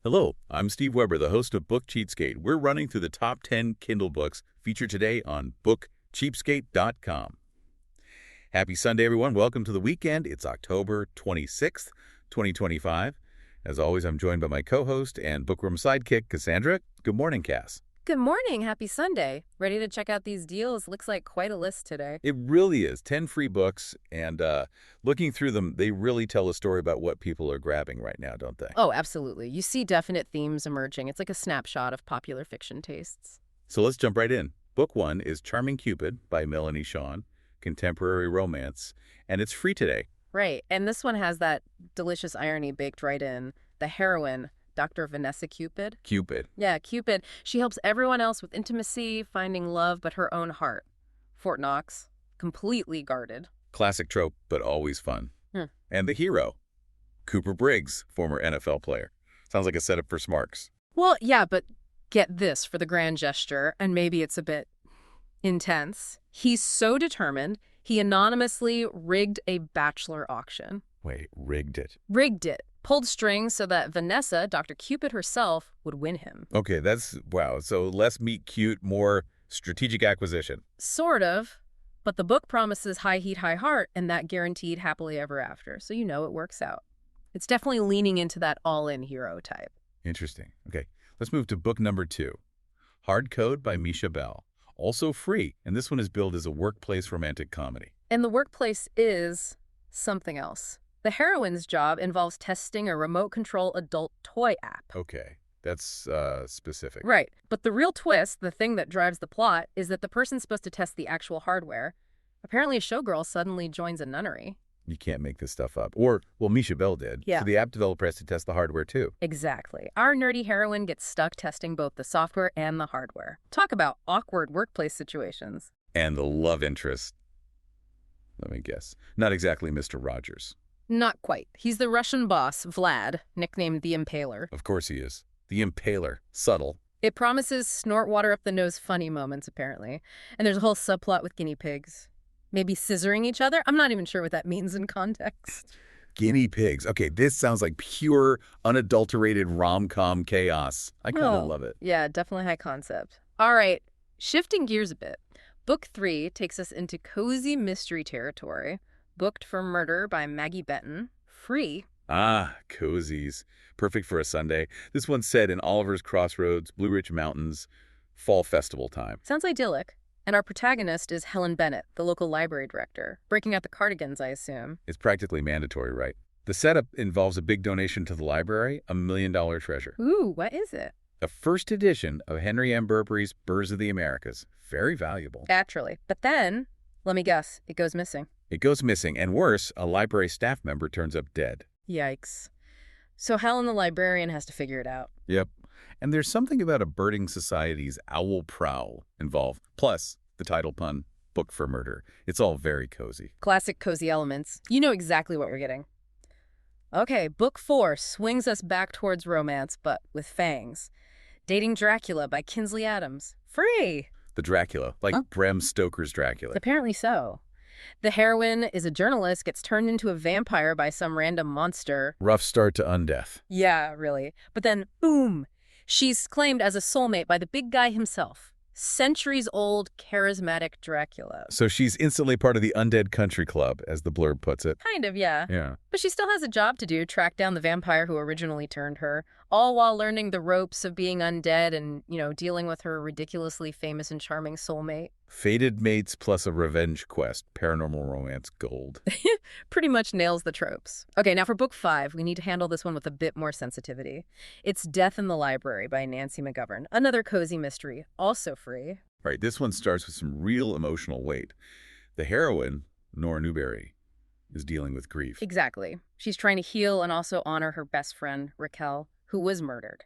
Hello, I'm Steve Weber, the host of Book Cheapskate. We're running through the top 10 Kindle books featured today on bookcheapskate.com. Happy Sunday, everyone. Welcome to the weekend. It's October 26th, 2025. As always, I'm joined by my co-host and bookworm sidekick, Cassandra. Good morning, Cass. Good morning. Happy Sunday. Ready to check out these deals? Looks like quite a list today. It really is. 10 free books, and looking through them, they really tell a story about what people are grabbing right now, don't they? Oh, absolutely. You see definite themes emerging. It's like a snapshot of popular fiction tastes. So let's jump right in. Book 1 is Charming Cupid by Melanie Shawn, contemporary romance, and it's free today. Right. And this one has that delicious irony baked right in. The heroine, Dr. Vanessa Cupid. Cupid. Yeah, Cupid. She helps everyone else with intimacy, finding love, but her own heart. Fort Knox, completely guarded. Classic trope, but always fun. Hmm. And the hero, Cooper Briggs, former NFL player. Sounds like a setup for Smarks. Well, yeah, but get this for the grand gesture, and maybe it's a bit intense. He's so determined, he anonymously rigged a bachelor auction. Wait, rigged it? Rigged it. Pulled strings so that Vanessa, Dr. Cupid herself, would win him. Okay, wow. So less meet cute, more strategic acquisition. Sort of. But the book promises high heat, high heart, and that guaranteed happily ever after. So you know it works out. It's definitely leaning into that all-in hero type. Interesting. Okay, let's move to book number 2. Hard Code by Misha Bell. Also free, and this one is billed as a workplace romantic comedy. And the workplace is something else. The heroine's job involves testing a remote control adult toy app. Okay, that's specific. Right. But the real twist, the thing that drives the plot, is that the person's supposed to test the actual hardware. Apparently a showgirl suddenly joins a nunnery. You can't make this stuff up. Or, well, Misha Bell did. Yeah. So the app developer has to test the hardware too. Exactly. Our nerdy heroine gets stuck testing both the software and the hardware. Talk about awkward workplace situations. And the love interest, let me guess, not exactly Mr. Rogers. Not quite. He's the Russian boss, Vlad, nicknamed the Impaler. Of course he is. The Impaler. Subtle. It promises snort water up the nose funny moments, apparently. And there's a whole subplot with guinea pigs. Maybe scissoring each other? I'm not even sure what that means in context. Guinea pigs. Okay, this sounds like pure, unadulterated rom-com chaos. I kind of love it. Yeah, definitely high concept. All right, shifting gears a bit. Book 3 takes us into cozy mystery territory. Booked for Murder by Maggie Benton. Free. Ah, cozies. Perfect for a Sunday. This one's set in Oliver's Crossroads, Blue Ridge Mountains, fall festival time. Sounds idyllic. And our protagonist is Helen Bennett, the local library director. Breaking out the cardigans, I assume. It's practically mandatory, right? The setup involves a big donation to the library, $1 million treasure. Ooh, what is it? A first edition of Henry M. Burberry's Birds of the Americas. Very valuable. Naturally. But then, let me guess, it goes missing. It goes missing, and worse, a library staff member turns up dead. Yikes. So Helen the librarian has to figure it out. Yep. And there's something about a birding society's owl prowl involved. Plus, the title pun, Book for Murder. It's all very cozy. Classic cozy elements. You know exactly what we're getting. Okay, book 4 swings us back towards romance, but with fangs. Dating Dracula by Kinsley Adams. Free! The Dracula, like Bram Stoker's Dracula. Apparently so. The heroine is a journalist, gets turned into a vampire by some random monster. Rough start to undeath. Yeah, really. But then, boom! She's claimed as a soulmate by the big guy himself. Centuries-old, charismatic Dracula. So she's instantly part of the undead country club, as the blurb puts it. Kind of, yeah. Yeah. But she still has a job to do, track down the vampire who originally turned her, all while learning the ropes of being undead and, dealing with her ridiculously famous and charming soulmate. Fated mates plus a revenge quest, paranormal romance gold. Pretty much nails the tropes. Okay, now for book 5, we need to handle this one with a bit more sensitivity. It's Death in the Library by Nancy McGovern. Another cozy mystery, also free. Right, this one starts with some real emotional weight. The heroine, Nora Newberry, is dealing with grief. Exactly. She's trying to heal and also honor her best friend, Raquel, who was murdered.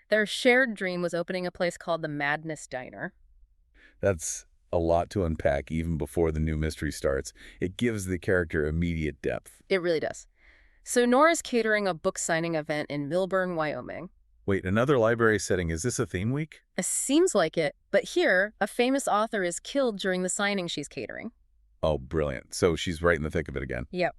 Their shared dream was opening a place called the Madness Diner. That's a lot to unpack even before the new mystery starts. It gives the character immediate depth. It really does. So Nora's catering a book signing event in Milburn, Wyoming. Wait, another library setting. Is this a theme week? It seems like it, but here, a famous author is killed during the signing she's catering. Oh, brilliant. So she's right in the thick of it again. Yep.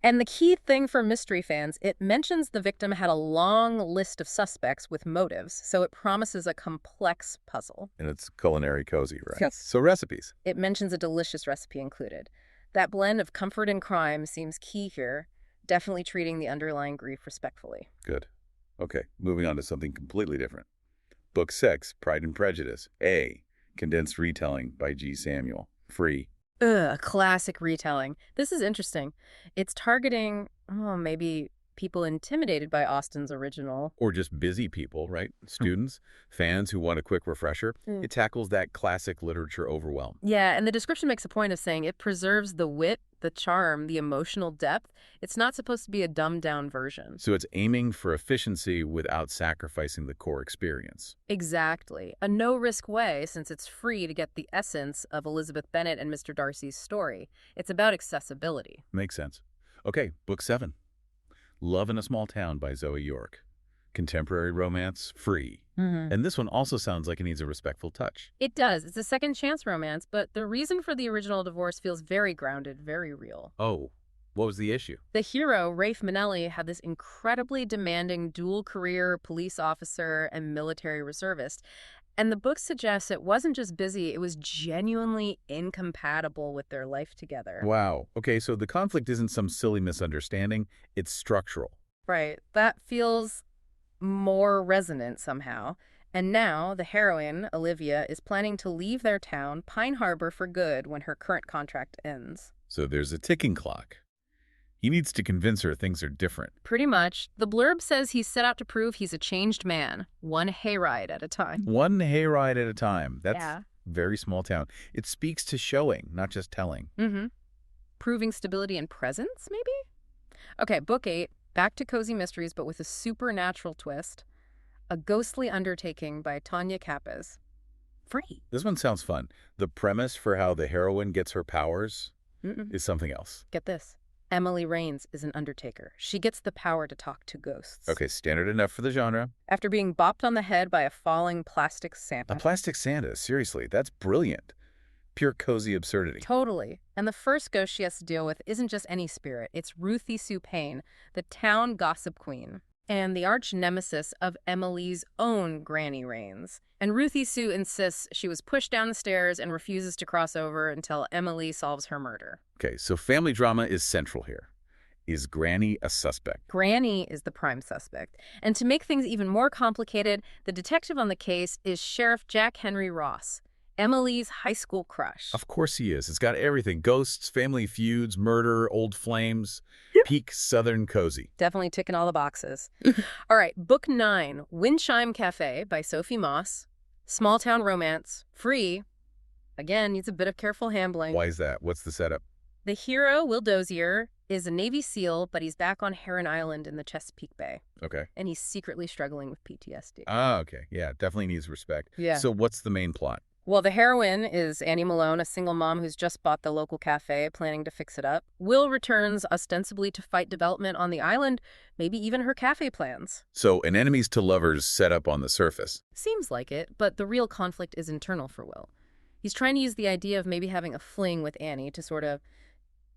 And the key thing for mystery fans, it mentions the victim had a long list of suspects with motives, so it promises a complex puzzle. And it's culinary cozy, right? Yes. So recipes. It mentions a delicious recipe included. That blend of comfort and crime seems key here, definitely treating the underlying grief respectfully. Good. Okay, moving on to something completely different. Book 6, Pride and Prejudice. A. Condensed retelling by G. Samuel. Free. Ugh, a classic retelling. This is interesting. It's targeting, maybe people intimidated by Austen's original. Or just busy people, right? Students, fans who want a quick refresher. It tackles that classic literature overwhelm. Yeah, and the description makes a point of saying it preserves the wit, the charm, the emotional depth. It's not supposed to be a dumbed-down version. So it's aiming for efficiency without sacrificing the core experience. Exactly. A no-risk way, since it's free to get the essence of Elizabeth Bennet and Mr. Darcy's story. It's about accessibility. Makes sense. Okay, Book 7. Love in a Small Town by Zoe York. Contemporary romance, free. And this one also sounds like it needs a respectful touch. It does. It's a second chance romance, but the reason for the original divorce feels very grounded, very real. Oh, what was the issue? The hero, Rafe Manelli, had this incredibly demanding dual career police officer and military reservist. And the book suggests it wasn't just busy, it was genuinely incompatible with their life together. Wow. Okay, so the conflict isn't some silly misunderstanding. It's structural. Right. That feels more resonant somehow. And now the heroine, Olivia, is planning to leave their town, Pine Harbor, for good when her current contract ends. So there's a ticking clock. He needs to convince her things are different. Pretty much. The blurb says he's set out to prove he's a changed man, one hayride at a time. One hayride at a time. That's Yeah. very small town. It speaks to showing, not just telling. Proving stability and presence, maybe? Okay, Book 8, back to cozy mysteries, but with a supernatural twist. A Ghostly Undertaking by Tanya Capes. Free. This one sounds fun. The premise for how the heroine gets her powers Mm-mm. is something else. Get this. Emily Raines is an undertaker. She gets the power to talk to ghosts. Okay, standard enough for the genre. After being bopped on the head by a falling plastic Santa. A plastic Santa, seriously, that's brilliant. Pure cozy absurdity. Totally. And the first ghost she has to deal with isn't just any spirit. It's Ruthie Sue Payne, the town gossip queen, and the arch nemesis of Emily's own Granny Raines. And Ruthie Sue insists she was pushed down the stairs and refuses to cross over until Emily solves her murder. Okay, so family drama is central here. Is Granny a suspect? Granny is the prime suspect. And to make things even more complicated, the detective on the case is Sheriff Jack Henry Ross, Emily's high school crush. Of course he is. It's got everything. Ghosts, family feuds, murder, old flames. Peak Southern cozy. Definitely ticking all the boxes. All right, Book 9, Windchime Cafe by Sophie Moss. Small town romance, free. Again, needs a bit of careful handling. Why is that? What's the setup? The hero, Will Dozier, is a Navy SEAL, but he's back on Heron Island in the Chesapeake Bay. Okay. And he's secretly struggling with PTSD. Ah, okay. Yeah, definitely needs respect. Yeah. So what's the main plot? Well, the heroine is Annie Malone, a single mom who's just bought the local cafe, planning to fix it up. Will returns ostensibly to fight development on the island, maybe even her cafe plans. So an enemies to lovers set up on the surface. Seems like it, but the real conflict is internal for Will. He's trying to use the idea of maybe having a fling with Annie to sort of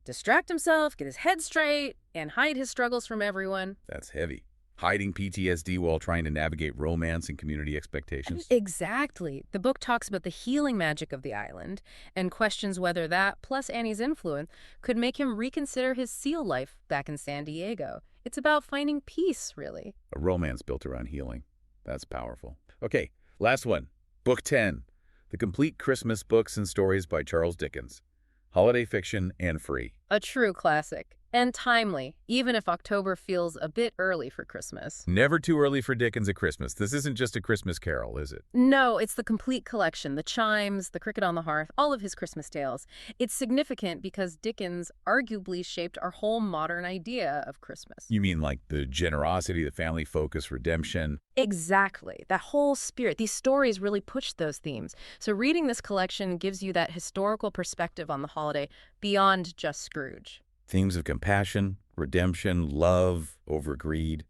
distract himself, get his head straight, and hide his struggles from everyone. That's heavy. Hiding PTSD while trying to navigate romance and community expectations. Exactly. The book talks about the healing magic of the island and questions whether that, plus Annie's influence, could make him reconsider his SEAL life back in San Diego. It's about finding peace, really. A romance built around healing. That's powerful. Okay, last one. Book 10. The Complete Christmas Books and Stories by Charles Dickens. Holiday fiction and free. A true classic. And timely, even if October feels a bit early for Christmas. Never too early for Dickens at Christmas. This isn't just a Christmas carol, is it? No, it's the complete collection. The Chimes, The Cricket on the Hearth, all of his Christmas tales. It's significant because Dickens arguably shaped our whole modern idea of Christmas. You mean like the generosity, the family focus, redemption? Exactly. That whole spirit. These stories really pushed those themes. So reading this collection gives you that historical perspective on the holiday beyond just Scrooge. Themes of compassion, redemption, love, over greed.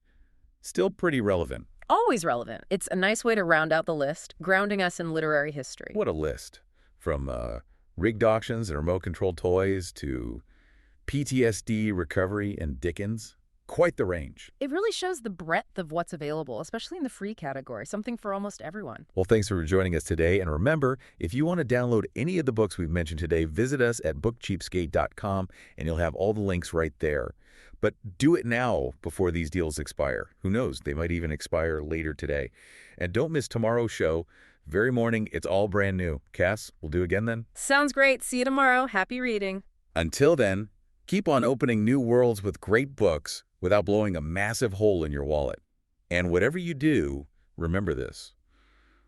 Still pretty relevant. Always relevant. It's a nice way to round out the list, grounding us in literary history. What a list. From rigged auctions and remote-controlled toys to PTSD recovery and Dickens. Quite the range. It really shows the breadth of what's available, especially in the free category, something for almost everyone. Well, thanks for joining us today. And remember, if you want to download any of the books we've mentioned today, visit us at bookcheapskate.com and you'll have all the links right there. But do it now before these deals expire. Who knows? They might even expire later today. And don't miss tomorrow's show. Very morning, it's all brand new. Cass, we'll do again then? Sounds great. See you tomorrow. Happy reading. Until then, keep on opening new worlds with great books without blowing a massive hole in your wallet. And whatever you do, remember this.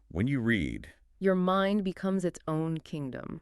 When you read, Your mind becomes its own kingdom.